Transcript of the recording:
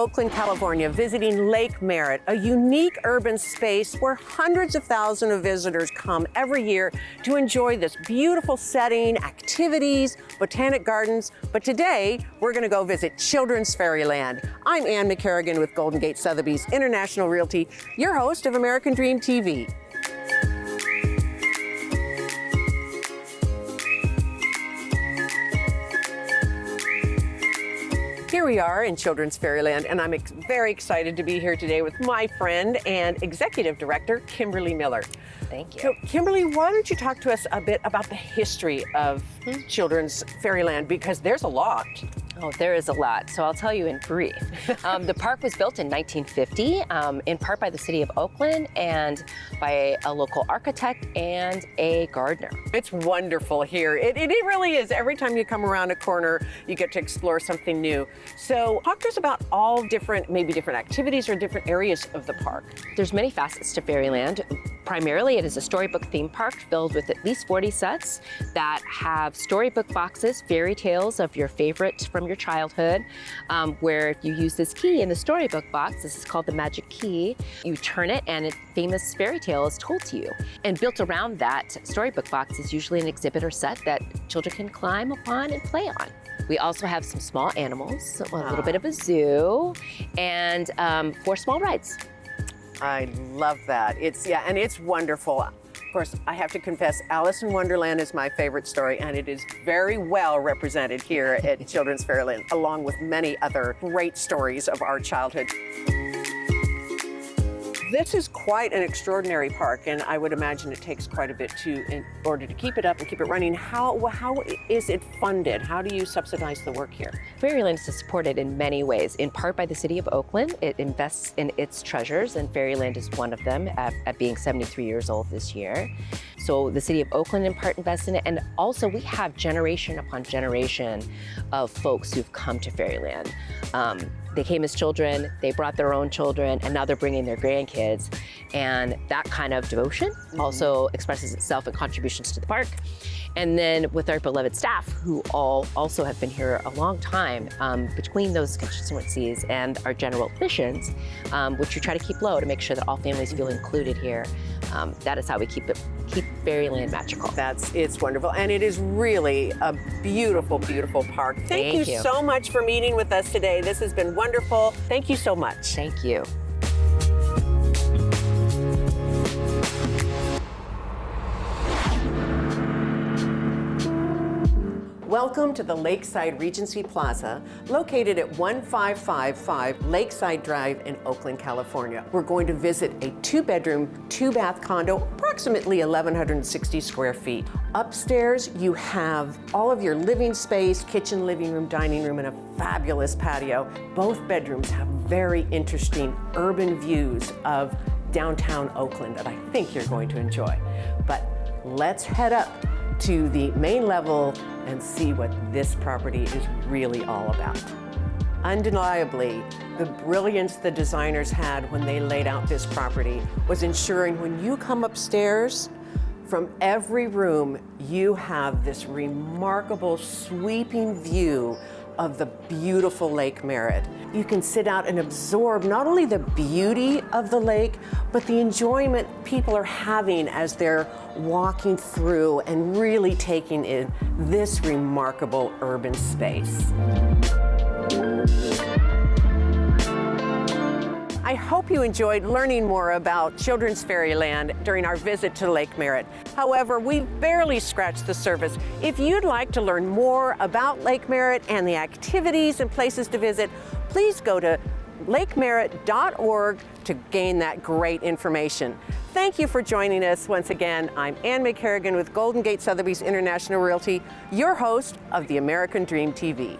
Oakland, California, visiting Lake Merritt, a unique urban space where hundreds of thousands of visitors come every year to enjoy this beautiful setting, activities, botanic gardens. But today, we're going to go visit Children's Fairyland. I'm Ann McCarrigan with Golden Gate Sotheby's International Realty, your host of American Dream TV. Here we are in Children's Fairyland, and I'm very excited to be here today with my friend and Executive Director, Kimberly Miller. Thank you. So, Kimberly, why don't you talk to us a bit about the history of Children's Fairyland, because there's a lot. Oh, there is a lot, so I'll tell you in brief. The park was built in 1950, in part by the city of Oakland and by a local architect and a gardener. It's wonderful here. It really is. Every time you come around a corner, you get to explore something new. So talk to us about all different, maybe different activities or different areas of the park. There's many facets to Fairyland. Primarily, it is a storybook theme park filled with at least 40 sets that have storybook boxes, fairy tales of your favorite from your childhood, where if you use this key in the storybook box, this is called the magic key, you turn it and a famous fairy tale is told to you. And built around that storybook box is usually an exhibit or set that children can climb upon and play on. We also have some small animals, a little bit of a zoo, and 4 small rides. I love that. And it's wonderful. Of course, I have to confess, Alice in Wonderland is my favorite story, and it is very well represented here at Children's Fairyland, along with many other great stories of our childhood. This is quite an extraordinary park, and I would imagine it takes quite a bit in order to keep it up and keep it running. How is it funded? How do you subsidize the work here? Fairyland is supported in many ways, in part by the city of Oakland. It invests in its treasures, and Fairyland is one of them, at being 73 years old this year. So the city of Oakland in part invests in it, and also we have generation upon generation of folks who've come to Fairyland. They came as children, they brought their own children, and now they're bringing their grandkids. And that kind of devotion also expresses itself in contributions to the park. And then with our beloved staff, who all also have been here a long time, between those constituencies and our general admissions, which we try to keep low to make sure that all families feel included here. That is how we keep Fairyland magical. It's wonderful, and it is really a beautiful, beautiful park. Thank you so much for meeting with us today. This has been wonderful. Thank you so much. Thank you. Welcome to the Lakeside Regency Plaza, located at 1555 Lakeside Drive in Oakland, California. We're going to visit a 2-bedroom, 2-bath condo, approximately 1,160 square feet. Upstairs, you have all of your living space, kitchen, living room, dining room, and a fabulous patio. Both bedrooms have very interesting urban views of downtown Oakland that I think you're going to enjoy. But let's head up to the main level and see what this property is really all about. Undeniably, the brilliance the designers had when they laid out this property was ensuring when you come upstairs, from every room, you have this remarkable sweeping view of the beautiful Lake Merritt. You can sit out and absorb not only the beauty of the lake, but the enjoyment people are having as they're walking through and really taking in this remarkable urban space. I hope you enjoyed learning more about Children's Fairyland during our visit to Lake Merritt. However, we've barely scratched the surface. If you'd like to learn more about Lake Merritt and the activities and places to visit, please go to lakemerritt.org to gain that great information. Thank you for joining us once again. I'm Ann McCarrigan with Golden Gate Sotheby's International Realty, your host of the American Dream TV.